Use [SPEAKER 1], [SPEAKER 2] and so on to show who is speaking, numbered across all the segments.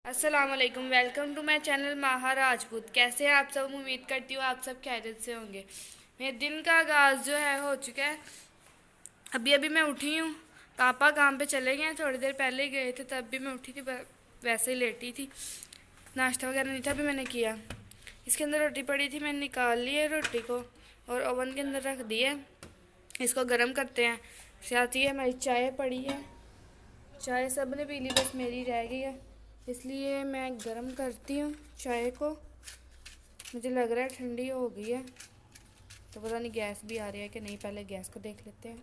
[SPEAKER 1] अस्सलाम वालेकुम। Welcome to my channel माहा राजपूत। कैसे हैं आप सब? उम्मीद करती हूँ आप सब खैरियत से होंगे। मेरे दिन का आगाज़ जो है हो चुका है। अभी अभी मैं उठी हूँ। पापा काम पे चले गए हैं, थोड़ी देर पहले ही गए थे, तब भी मैं उठी थी, वैसे ही लेटी थी। नाश्ता वगैरह नहीं था, अभी मैंने किया। इसके अंदर रोटी पड़ी थी, मैंने निकाल ली है रोटी को और ओवन के अंदर रख दी है। इसको गर्म करते हैं। साथ ही हमारी चाय पड़ी है। चाय सब ने पी ली, बस मेरी रह गई है, इसलिए मैं गरम करती हूँ चाय को। मुझे लग रहा है ठंडी हो गई है, तो पता नहीं गैस भी आ रही है कि नहीं। पहले गैस को देख लेते हैं।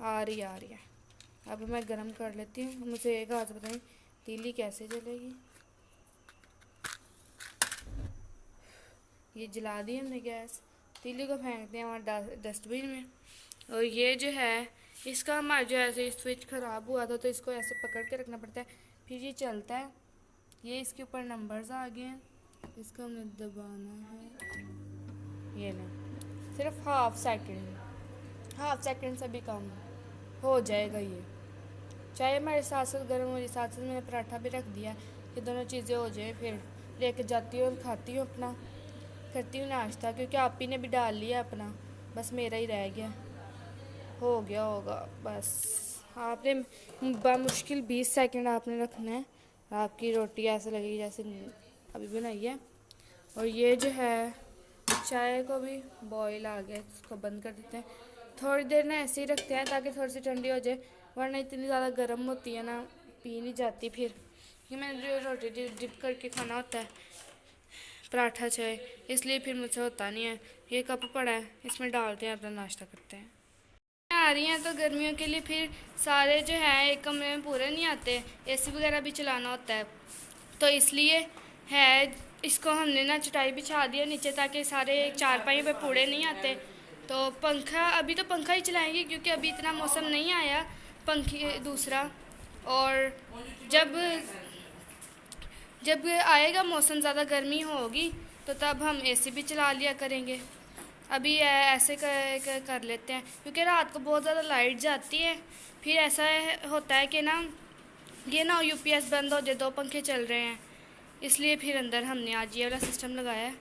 [SPEAKER 1] आ रही है। अब मैं गरम कर लेती हूँ। मुझे एक हाथ बताएं तीली कैसे जलेगी। ये जला दी हमने गैस। तीली को फेंकते हैं हमारे डस्टबिन में। और ये जो है, इसका हमारा जो ऐसे स्विच ख़राब हुआ था, तो इसको ऐसे पकड़ के रखना पड़ता है, फिर ये चलता है। ये इसके ऊपर नंबर्स आ गए हैं, इसको हमें दबाना है। ये लें, सिर्फ हाफ सेकंड से भी कम हो जाएगा। ये चाय हमारे साथ साथ गर्म हो रही, साथ साथ मैंने पराठा भी रख दिया कि दोनों चीज़ें हो जाए। फिर लेके जाती हूँ और खाती हूँ अपना, करती हूँ नाश्ता, क्योंकि आप ही ने भी डाल लिया अपना, बस मेरा ही रह गया। हो गया होगा बस। आपने बामुश्किल 20 सेकंड आपने रखना है। आपकी रोटी ऐसे लगेगी जैसे अभी बनाई है। और ये जो है, चाय को भी बॉईल आ गया, इसको बंद कर देते हैं। थोड़ी देर ना ऐसे ही रखते हैं ताकि थोड़ी सी ठंडी हो जाए, वरना इतनी ज़्यादा गर्म होती है ना, पी नहीं जाती फिर। ये मैंने जो रोटी डिप करके खाना होता है, पराठा चाय, इसलिए फिर मुझसे होता नहीं है। ये कप पड़ा है, इसमें डालते हैं, अपना नाश्ता करते हैं। आ रही हैं तो गर्मियों के लिए फिर सारे जो है एक कमरे में पूरे नहीं आते, एसी वगैरह भी चलाना होता है, तो इसलिए है इसको हमने ना चटाई बिछा दिया नीचे, ताकि सारे चारपाई पे पूरे नहीं आते। तो पंखा, अभी तो पंखा ही चलाएंगे क्योंकि अभी इतना मौसम नहीं आया पंखे दूसरा। और जब जब आएगा मौसम, ज़्यादा गर्मी होगी, तो तब हम एसी भी चला लिया करेंगे। अभी ऐसे कर लेते हैं, क्योंकि रात को बहुत ज़्यादा लाइट जाती है। फिर ऐसा होता है कि ना, ये ना यूपीएस बंद हो जाए, दो पंखे चल रहे हैं, इसलिए फिर अंदर हमने आज ये वाला सिस्टम लगाया है।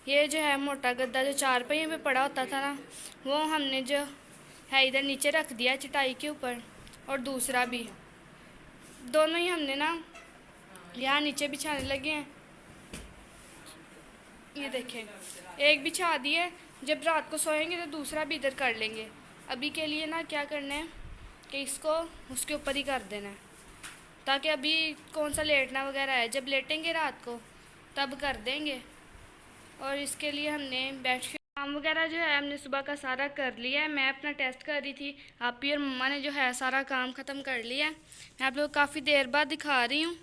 [SPEAKER 1] ये जो है मोटा गद्दा जो चार पहिए पे पड़ा होता था ना, वो हमने जो है इधर नीचे रख दिया चटाई के ऊपर। और दूसरा भी, दोनों ही हमने ना यहाँ नीचे बिछाने लगे हैं। ये देखें, एक बिछा दिए, जब रात को सोएंगे तो दूसरा भी इधर कर लेंगे। अभी के लिए ना क्या करना है कि इसको उसके ऊपर ही कर देना है, ताकि अभी कौन सा लेटना वगैरह है, जब लेटेंगे रात को तब कर देंगे। और इसके लिए हमने बेडशीट काम वगैरह जो है हमने सुबह का सारा कर लिया है। मैं अपना टेस्ट कर रही थी, आप ही और मम्मा ने जो है सारा काम ख़त्म कर लिया है। मैं आप लोग काफ़ी देर बाद दिखा रही हूँ,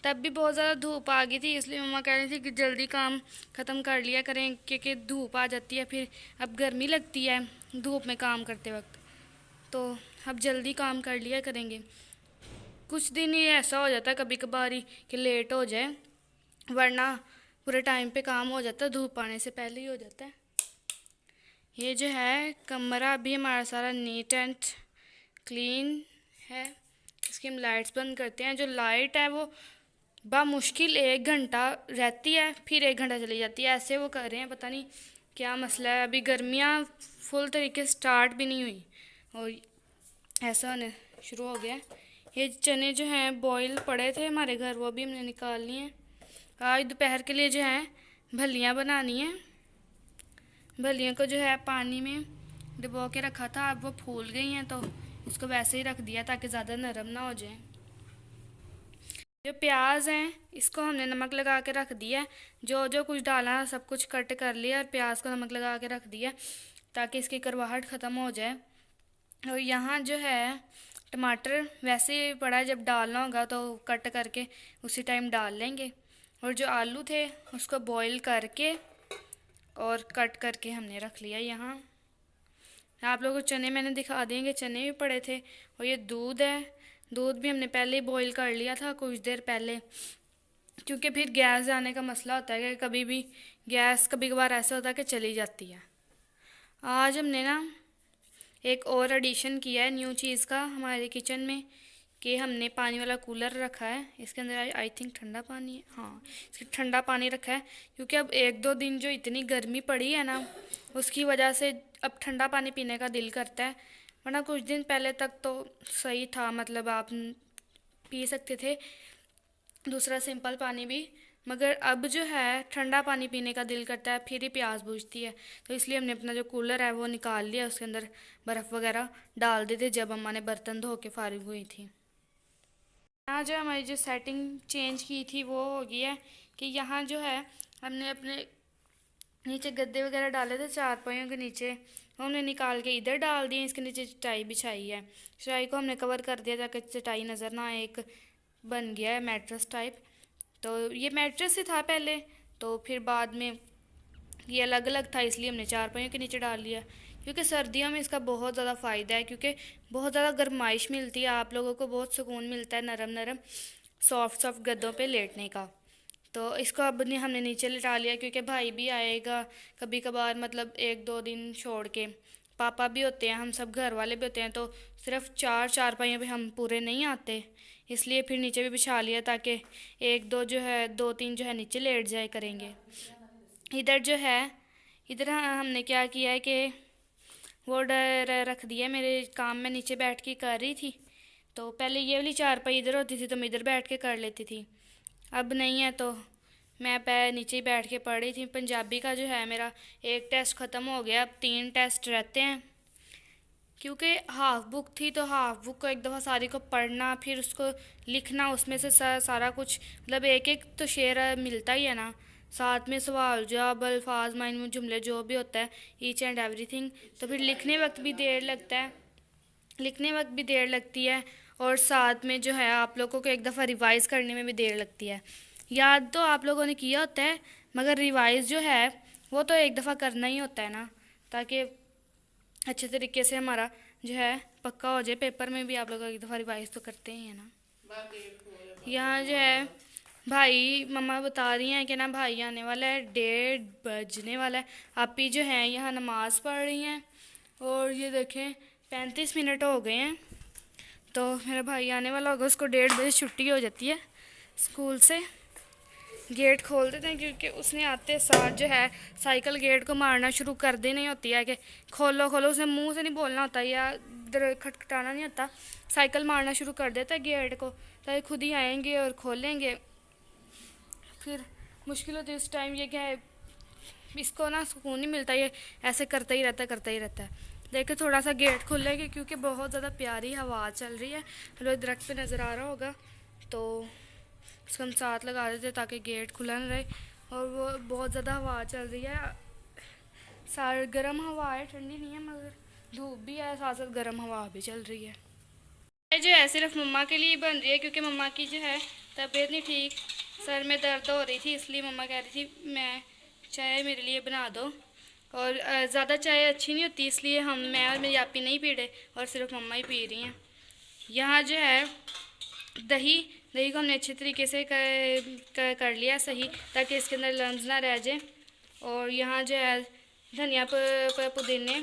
[SPEAKER 1] तब भी बहुत ज़्यादा धूप आ गई थी, इसलिए मम्मा कह रही थी कि जल्दी काम ख़त्म कर लिया करें, क्योंकि धूप आ जाती है, फिर अब गर्मी लगती है धूप में काम करते वक्त, तो अब जल्दी काम कर लिया करेंगे। कुछ दिन ही ऐसा हो जाता है कभी कभार ही कि लेट हो जाए, वरना पूरे टाइम पे काम हो जाता है, धूप आने से पहले ही हो जाता है। ये जो है कमरा अभी हमारा सारा नीट एंड क्लीन है। इसकी हम लाइट्स बंद करते हैं। जो लाइट है वो बामुश्किल 1 घंटा रहती है, फिर 1 घंटा चली जाती है, ऐसे वो कर रहे हैं, पता नहीं क्या मसला है। अभी गर्मियाँ फुल तरीके से स्टार्ट भी नहीं हुई और ऐसा होने शुरू हो गया। ये चने जो हैं बॉईल पड़े थे हमारे घर, वो भी हमने निकाल लिए हैं। आज दोपहर के लिए जो है भलियाँ बनानी है। भलियों को जो है पानी में डुबो के रखा था, अब वो फूल गई हैं, तो इसको वैसे ही रख दिया ताकि ज़्यादा नरम ना हो जाए। जो प्याज हैं इसको हमने नमक लगा के रख दिया, जो जो कुछ डालना सब कुछ कट कर लिया और प्याज को नमक लगा के रख दिया ताकि इसकी करवाहट ख़त्म हो जाए। और यहाँ जो है टमाटर वैसे ही पड़ा है, जब डालना होगा तो कट करके उसी टाइम डाल लेंगे। और जो आलू थे उसको बॉईल करके और कट करके हमने रख लिया यहाँ। आप लोगों को चने मैंने दिखा देंगे, चने भी पड़े थे। और ये दूध है, दूध भी हमने पहले ही बॉईल कर लिया था कुछ देर पहले, क्योंकि फिर गैस जाने का मसला होता है कि कभी भी गैस कभी कभार ऐसा होता है कि चली जाती है। आज हमने ना एक और एडिशन किया है न्यू चीज़ का हमारे किचन में, कि हमने पानी वाला कूलर रखा है, इसके अंदर आई थिंक ठंडा पानी है, हाँ इसके ठंडा पानी रखा है, क्योंकि अब 1-2 दिन जो इतनी गर्मी पड़ी है ना, उसकी वजह से अब ठंडा पानी पीने का दिल करता है। वरना कुछ दिन पहले तक तो सही था, मतलब आप पी सकते थे दूसरा सिंपल पानी भी, मगर अब जो है ठंडा पानी पीने का दिल करता है, फिर ही प्यास बुझती है। तो इसलिए हमने अपना जो कूलर है वो निकाल लिया, उसके अंदर बर्फ़ वगैरह डाल दी थी जब अम्मा ने बर्तन धो के फारिग हुई थी। यहाँ जो हमारी जो सेटिंग चेंज की थी वो हो गई है कि यहाँ जो है हमने अपने नीचे गद्दे वगैरह डाले थे चारपाइयों के नीचे, हमने निकाल के इधर डाल दिए, इसके नीचे चटाई बिछाई है। चटाई को हमने कवर कर दिया ताकि चटाई नज़र ना आए, एक बन गया है मैट्रेस टाइप। तो ये मैट्रेस ही था पहले, तो फिर बाद में ये अलग अलग था, इसलिए हमने चारपाइयों के नीचे डाल लिया, क्योंकि सर्दियों में इसका बहुत ज़्यादा फ़ायदा है, क्योंकि बहुत ज़्यादा गर्माइश मिलती है, आप लोगों को बहुत सुकून मिलता है नरम नरम सॉफ्ट सॉफ्ट गद्दों पे लेटने का। तो इसको अब हमने नीचे लिटा लिया, क्योंकि भाई भी आएगा कभी कभार, मतलब 1-2 दिन छोड़ के, पापा भी होते हैं, हम सब घर वाले भी होते हैं, तो सिर्फ 4 चारपाइयों पे हम पूरे नहीं आते, इसलिए फिर नीचे भी बिछा लिया ताकि 1-2 जो है 2-3 जो है नीचे लेट जाए करेंगे। इधर जो है इधर हमने क्या किया है कि वो रख दिया, मेरे काम में नीचे बैठ के कर रही थी, तो पहले ये वाली चारपाई इधर होती थी तो मैं इधर बैठ के कर लेती थी, अब नहीं है तो मैं नीचे ही बैठ के पढ़ रही थी। पंजाबी का जो है मेरा एक टेस्ट ख़त्म हो गया, अब 3 टेस्ट रहते हैं, क्योंकि हाफ बुक थी तो हाफ बुक को एक दफ़ा सारी को पढ़ना, फिर उसको लिखना, उसमें से सारा कुछ, मतलब एक एक तो शेर मिलता ही है ना, साथ में सवाल जवाब, अल्फाज, मायने, जुमले जो भी होता है, ईच एंड एवरीथिंग। तो फिर लिखने वक्त भी देर लगती है, और साथ में जो है आप लोगों को एक दफ़ा रिवाइज़ करने में भी देर लगती है। याद तो आप लोगों ने किया होता है, मगर रिवाइज़ जो है वो तो एक दफ़ा करना ही होता है ना, ताकि अच्छे तरीके से हमारा जो है पक्का हो जाए। पेपर में भी आप लोग एक दफ़ा रिवाइज़ तो करते ही हैं ना। यहाँ जो है भाई, मम्मा बता रही हैं कि ना भाई आने वाला है, 1:30 बजने वाला है। आप ही जो हैं यहाँ नमाज़ पढ़ रही हैं, और ये देखें 35 मिनट हो गए हैं, तो मेरा भाई आने वाला होगा, उसको 1:30 बजे छुट्टी हो जाती है स्कूल से। गेट खोल देते हैं, क्योंकि उसने आते साथ जो है साइकिल गेट को मारना शुरू कर देनी होती है कि खोलो खोलो, उसे मुंह से नहीं बोलना होता या खटखटाना नहीं होता, साइकिल मारना शुरू कर देता है गेट को, ताकि खुद ही आएंगे और खोलेंगे। फिर मुश्किल होती है उस टाइम, ये क्या है, इसको ना सुकून नहीं मिलता, ये ऐसे करता ही रहता है। देखिए थोड़ा सा गेट खुलेगा, क्योंकि बहुत ज़्यादा प्यारी हवा चल रही है, हमें दरख्त पे नज़र आ रहा होगा, तो इसको हम साथ लगा देते ताकि गेट खुला ना रहे। और वो बहुत ज़्यादा हवा चल रही है, गर्म हवा है, ठंडी नहीं है, मगर धूप भी है, साथ साथ गर्म हवा भी चल रही है। ये जो है सिर्फ मम्मा के लिए बन रही है, क्योंकि मम्मा की जो है तबीयत नहीं ठीक, सर में दर्द हो रही थी, इसलिए मम्मा कह रही थी मैं चाय मेरे लिए बना दो, और ज़्यादा चाय अच्छी नहीं होती, इसलिए मैं और मेरी आपी नहीं पी रहे, और सिर्फ मम्मा ही पी रही हैं। यहाँ जो है दही को हमने अच्छे तरीके से कर लिया सही, ताकि इसके अंदर लम्स ना रह जाए। और यहाँ जो है धनिया पुदीने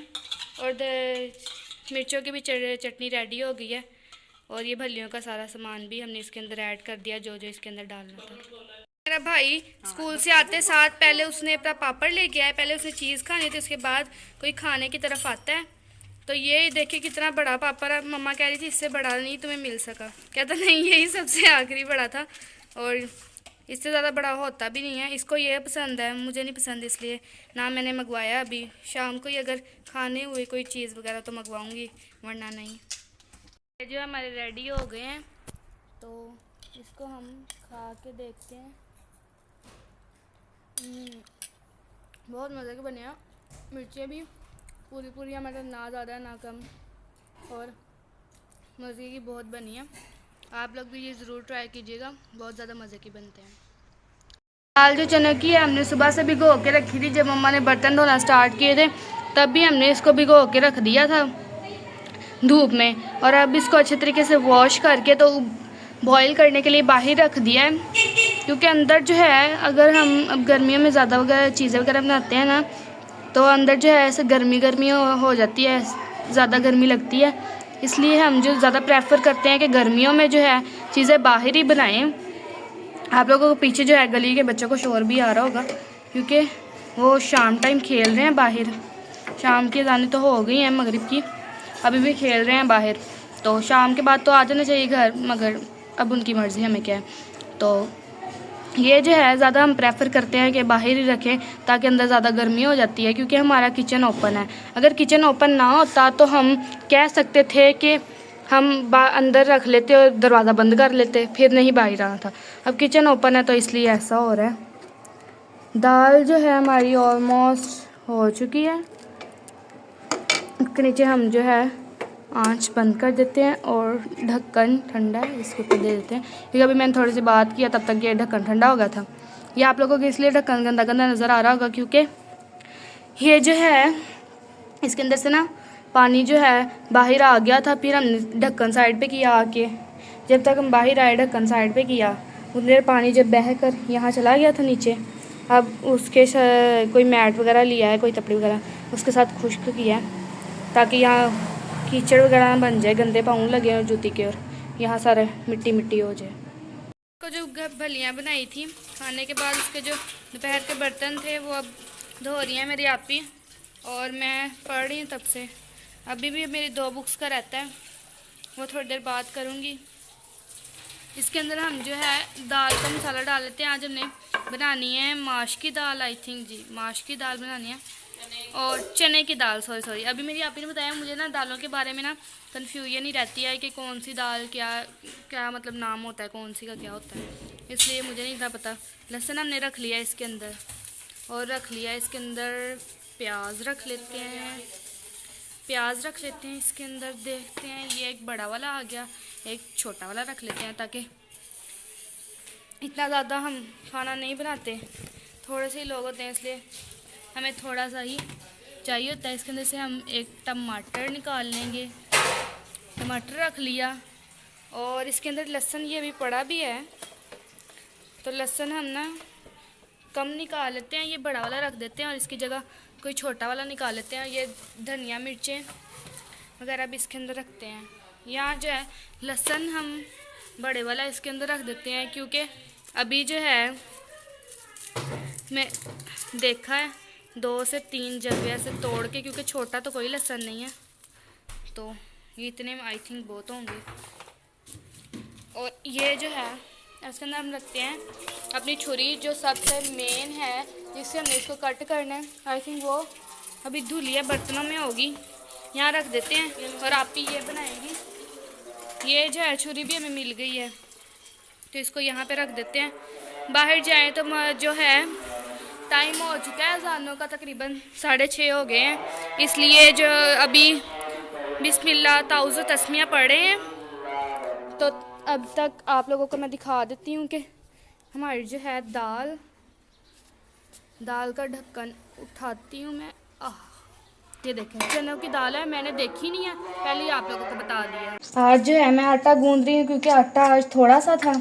[SPEAKER 1] और मिर्चों की भी चटनी रेडी हो गई है, और ये भल्लियों का सारा सामान भी हमने इसके अंदर ऐड कर दिया, जो इसके अंदर डालना था। मेरा भाई स्कूल से आते साथ पहले उसने अपना पापड़ लेके आया, पहले उसने चीज़ खानी थी, उसके बाद कोई खाने की तरफ आता है। तो ये देखिए कितना बड़ा पापड़ है, मम्मा कह रही थी इससे बड़ा नहीं तुम्हें मिल सका, कहता नहीं यही सबसे आखिरी बड़ा था, और इससे ज़्यादा बड़ा होता भी नहीं है। इसको ये पसंद है, मुझे नहीं पसंद, इसलिए ना मैंने मंगवाया। अभी शाम को ही अगर खाने हुए कोई चीज़ वगैरह तो मंगवाऊँगी, वरना नहीं। ये जो हमारे रेडी हो गए हैं, तो इसको हम खा के देखते हैं। बहुत मज़े के बने हैं, मिर्चें भी पूरी है, मतलब ना ज़्यादा ना कम, और मज़े की बहुत बनी है। आप लोग भी ये ज़रूर ट्राई कीजिएगा, बहुत ज़्यादा मज़े की बनते हैं। दाल जो चने की है हमने सुबह से भिगो के रखी थी, जब मम्मा ने बर्तन धोना स्टार्ट किए थे तब भी हमने इसको भिगो के रख दिया था धूप में, और अब इसको अच्छे तरीके से वॉश करके तो बॉईल करने के लिए बाहर रख दिया है, क्योंकि अंदर जो है अगर हम अब गर्मियों में ज़्यादा वगैरह चीज़ें वगैरह बनाते हैं ना, तो अंदर जो है ऐसे गर्मी हो जाती है, ज़्यादा गर्मी लगती है, इसलिए हम जो ज़्यादा प्रेफर करते हैं कि गर्मियों में जो है चीज़ें बाहर ही बनाएं। आप लोगों को पीछे जो है गली के बच्चों को शोर भी आ रहा होगा, क्योंकि वो शाम टाइम खेल रहे हैं बाहर। शाम की अज़ानें तो हो गई हैं मगरिब की, अभी भी खेल रहे हैं बाहर। तो शाम के बाद तो आ जाना चाहिए घर, मगर अब उनकी मर्ज़ी, हमें क्या है। तो ये जो है ज़्यादा हम प्रेफर करते हैं कि बाहर ही रखें, ताकि अंदर ज़्यादा गर्मी हो जाती है, क्योंकि हमारा किचन ओपन है। अगर किचन ओपन ना होता तो हम कह सकते थे कि हम अंदर रख लेते और दरवाज़ा बंद कर लेते, फिर नहीं बाहर आना था। अब किचन ओपन है तो इसलिए ऐसा हो रहा है। दाल जो है हमारी ऑलमोस्ट हो चुकी है। इसके नीचे हम जो है आंच बंद कर देते हैं और ढक्कन ठंडा है इसके ऊपर दे देते हैं, क्योंकि अभी मैंने थोड़ी सी बात किया तब तक ये ढक्कन ठंडा हो गया था। ये आप लोगों को इसलिए ढक्कन गंदा गंदा नज़र आ रहा होगा, क्योंकि ये जो है इसके अंदर से ना पानी जो है बाहर आ गया था। फिर हमने ढक्कन साइड पे किया आके, जब तक हम बाहर आए ढक्कन साइड पे किया, उतनी देर पानी जब बह कर यहाँ चला गया था नीचे। अब उसके कोई मैट वगैरह लिया है, कोई तपड़ी वगैरह उसके साथ खुश्क किया है, ताकि यहाँ कीचड़ वगैरह ना बन जाए, गंदे पाँव लगे और जूती के, और यहाँ सारे मिट्टी मिट्टी हो जाए। को जो भलियाँ बनाई थी खाने के बाद, उसके जो दोपहर के बर्तन थे वो अब धो रही हैं मेरी आपी, और मैं पढ़ रही हूँ तब से। अभी भी मेरी 2 बुक्स का रहता है, वो थोड़ी देर बात करूँगी। इसके अंदर हम जो है दाल का मसाला डाल लेते हैं। आज हमने बनानी है माश की दाल, आई थिंक जी माश की दाल बनानी है, और चने की दाल, सॉरी। अभी मेरी आपी ने बताया, मुझे ना दालों के बारे में ना कन्फ्यूजन ही रहती है कि कौन सी दाल क्या मतलब नाम होता है, कौन सी का क्या होता है, इसलिए मुझे नहीं था पता। लहसुन हमने रख लिया इसके अंदर, और रख लिया इसके अंदर प्याज रख लेते हैं, इसके अंदर। देखते हैं, ये एक बड़ा वाला आ गया, एक छोटा वाला रख लेते हैं, ताकि इतना ज़्यादा हम खाना नहीं बनाते, थोड़े से ही लोग होते हैं, इसलिए हमें थोड़ा सा ही चाहिए होता है। इसके अंदर से हम एक टमाटर निकाल लेंगे, टमाटर रख लिया, और इसके अंदर लहसुन ये भी पड़ा भी है, तो लहसुन हम ना कम निकाल लेते हैं, ये बड़ा वाला रख देते हैं, और इसकी जगह कोई छोटा वाला निकाल लेते हैं। ये धनिया मिर्चें वगैरह भी इसके अंदर रखते हैं। यहाँ जो है लहसुन हम बड़े वाला इसके अंदर रख देते हैं, क्योंकि अभी जो है मैं देखा है 2 से 3 जगह से तोड़ के, क्योंकि छोटा तो कोई लहसुन नहीं है, तो ये इतने में आई थिंक बहुत होंगे। और ये जो है इसके अंदर हम रखते हैं अपनी छुरी, जो सबसे मेन है जिससे हमने इसको कट करना है। आई थिंक वो अभी धुली है, बर्तनों में होगी, यहाँ रख देते हैं। और आप ही ये बनाएंगी। ये जो है छुरी भी हमें मिल गई है, तो इसको यहाँ पे रख देते हैं। बाहर जाएं तो जो है टाइम हो चुका है अज़ानों का, तकरीबन 6:30 हो गए हैं, इसलिए जो अभी बिस्मिल्लाह ताउज़ तस्मिया पढ़ रहे हैं। तो अब तक आप लोगों को मैं दिखा देती हूँ कि हमारी जो है दाल का ढक्कन उठाती हूँ मैं। ये देखें चनों की दाल है, मैंने देखी नहीं है, पहले ही आप लोगों को बता दिया। आज जो है मैं आटा गूंद रही हूँ, क्योंकि आटा आज थोड़ा सा था,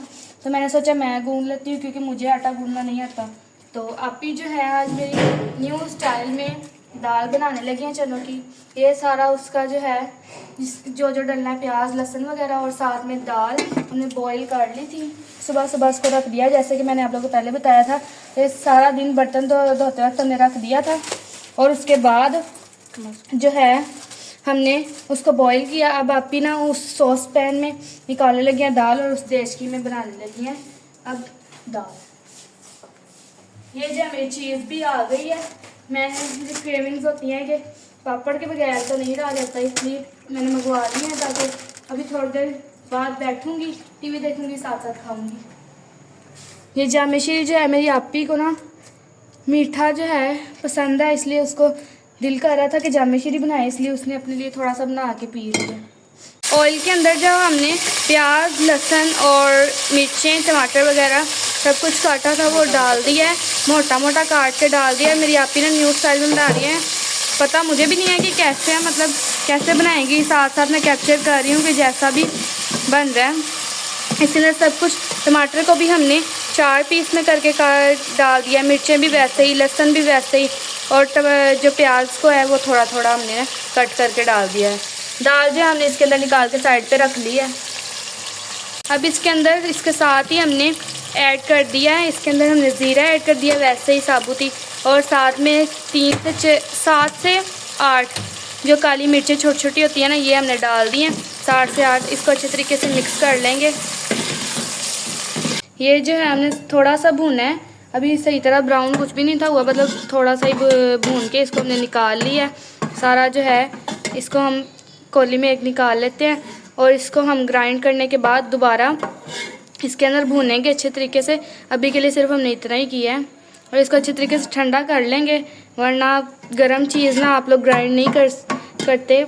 [SPEAKER 1] तो मैंने सोचा मैं गूंद लेती हूँ, क्योंकि मुझे आटा गूंदना नहीं आता। तो आपी जो है आज मेरी न्यू स्टाइल में दाल बनाने लगी हैं चनों की। ये सारा उसका जो है जो डलना है, प्याज लहसुन वगैरह, और साथ में दाल हमने बॉईल कर ली थी। सुबह सुबह उसको रख दिया, जैसे कि मैंने आप लोगों को पहले बताया था। तो सारा दिन बर्तन धोते वक्त हमने रख दिया था, और उसके बाद जो है हमने उसको बॉईल किया। अब आपी ना उस सॉस पैन में निकालने लगी हैं दाल, और उस देश की में बनाने लगी हैं अब दाल। ये जो मेरी चीज़ भी आ गई है। मैंने मुझे क्रेविंग्स होती हैं कि पापड़ के बगैर तो नहीं रहा जाता, इसलिए मैंने मंगवा ली है, ताकि अभी थोड़ी देर बाद बैठूंगी, टीवी देखूंगी, साथ साथ खाऊंगी। ये जामेशी जो है मेरी आपी को ना मीठा जो है पसंद है, इसलिए उसको दिल कर रहा था कि जामे शीरी बनाए, इसलिए उसने अपने लिए थोड़ा सा बना के पी लिया। ऑयल के अंदर जो हमने प्याज लहसुन और मिर्चें टमाटर वगैरह सब कुछ काटा था वो डाल दिया है, मोटा मोटा काट के डाल दिया है। मेरी आपी ने न्यू स्टाइल में बना रही है, पता मुझे भी नहीं है कि कैसे है, मतलब कैसे बनाएंगी, साथ साथ मैं कैप्चर कर रही हूँ कि जैसा भी बन रहा है। इसलिए सब कुछ टमाटर को भी हमने 4 पीस में करके डाल दिया, मिर्चें भी वैसे ही, लहसुन भी वैसे ही, और जो प्याज को है वो थोड़ा थोड़ा हमने कट करके डाल दिया है। दाल जो है हमने इसके अंदर निकाल के साइड पे रख ली है। अब इसके अंदर इसके साथ ही हमने ऐड कर दिया है, इसके अंदर हमने ज़ीरा ऐड कर दिया वैसे ही साबुत ही, और साथ में 7 से 8 जो काली मिर्चें छोटी छोटी होती है ना, ये हमने डाल दी हैं 7 से 8। इसको अच्छे तरीके से मिक्स कर लेंगे। ये जो है हमने थोड़ा सा भूना है, अभी सही तरह ब्राउन कुछ भी नहीं था हुआ, मतलब थोड़ा सा ही भून के इसको हमने निकाल लिया है सारा जो है। इसको हम कोली में एक निकाल लेते हैं और इसको हम ग्राइंड करने के बाद दोबारा इसके अंदर भूनेंगे अच्छे तरीके से। अभी के लिए सिर्फ हमने इतना ही किया है और इसको अच्छे तरीके से ठंडा कर लेंगे, वरना गर्म चीज़ ना आप लोग ग्राइंड नहीं करते,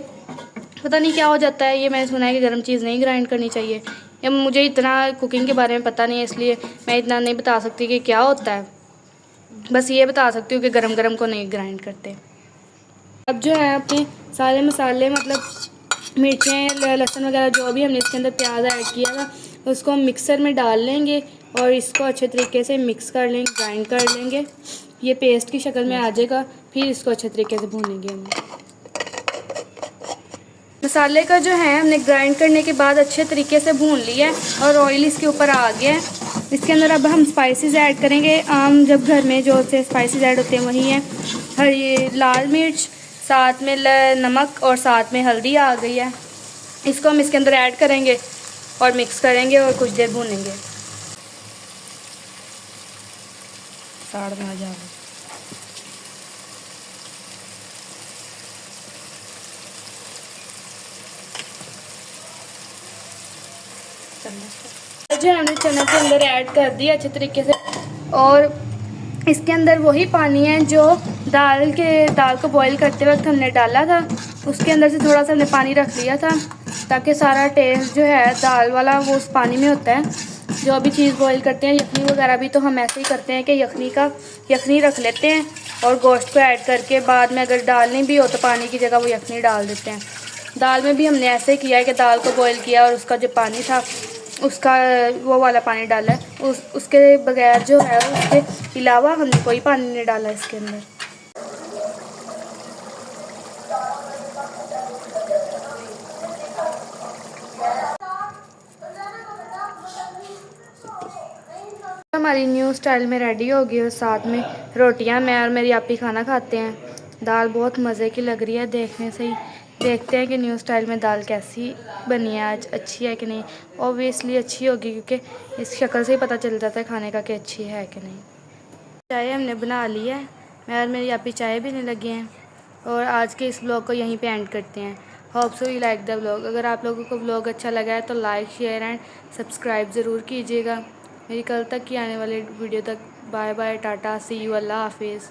[SPEAKER 1] पता नहीं क्या हो जाता है। ये मैंने सुना है कि गर्म चीज़ नहीं ग्राइंड करनी चाहिए, या मुझे इतना कुकिंग के बारे में पता नहीं है, इसलिए मैं इतना नहीं बता सकती कि क्या होता है। बस ये बता सकती हूँ कि गरम गरम को नहीं ग्राइंड करते। अब जो है अपने सारे मसाले, मतलब मिर्चें, लहसुन वगैरह जो भी हमने इसके अंदर प्याज ऐड किया था, उसको हम मिक्सर में डाल लेंगे और इसको अच्छे तरीके से मिक्स कर लेंगे, ग्राइंड कर लेंगे। ये पेस्ट की शक्ल में आ जाएगा, फिर इसको अच्छे तरीके से भूनेंगे हम। मसाले का जो है हमने ग्राइंड करने के बाद अच्छे तरीके से भून लिया है और ऑयल इसके ऊपर आ गया है। इसके अंदर अब हम स्पाइसेस ऐड करेंगे। आम जब घर में जो से स्पाइसेस ऐड होते हैं वही हैं, हरी लाल मिर्च, साथ में नमक और साथ में हल्दी आ गई है। इसको हम इसके अंदर ऐड करेंगे और मिक्स करेंगे और कुछ देर भूनेंगे। साड़ में आ जाएगा। जो हमने चना के अंदर ऐड कर दिया अच्छे तरीके से, और इसके अंदर वही पानी है जो दाल को बॉईल करते वक्त हमने डाला था, उसके अंदर से थोड़ा सा हमने पानी रख लिया था ताकि सारा टेस्ट जो है दाल वाला वो उस पानी में होता है। जो भी चीज़ बॉईल करते हैं, यखनी वगैरह भी तो हम ऐसे ही करते हैं कि यखनी रख लेते हैं और गोश्त को ऐड करके बाद में अगर डालनी भी हो तो पानी की जगह वो यखनी डाल देते हैं। दाल में भी हमने ऐसे किया है कि दाल को बॉईल किया और उसका जो पानी था उसका वो वाला पानी डाला है, उसके बगैर जो है उसके अलावा हमने कोई पानी नहीं डाला इसके अंदर। हमारी न्यू स्टाइल में रेडी हो गई और साथ में रोटियां मैं और मेरी आपी खाना खाते हैं। दाल बहुत मज़े की लग रही है देखने से ही। देखते हैं कि न्यू स्टाइल में दाल कैसी बनी है आज, अच्छी है कि नहीं। ऑब्वियसली अच्छी होगी क्योंकि इस शक्ल से ही पता चल जाता है खाने का कि अच्छी है कि नहीं। चाय हमने बना ली है, मैं और मेरी आपी चाय पीने लगे हैं और आज के इस ब्लॉग को यहीं पे एंड करते हैं। Hope so you like the blog. अगर आप लोगों को ब्लॉग अच्छा लगा है तो लाइक, शेयर एंड सब्सक्राइब ज़रूर कीजिएगा। मेरी कल तक की आने वाली वीडियो तक bye bye, tata, see you, अल्लाह हाफिज़।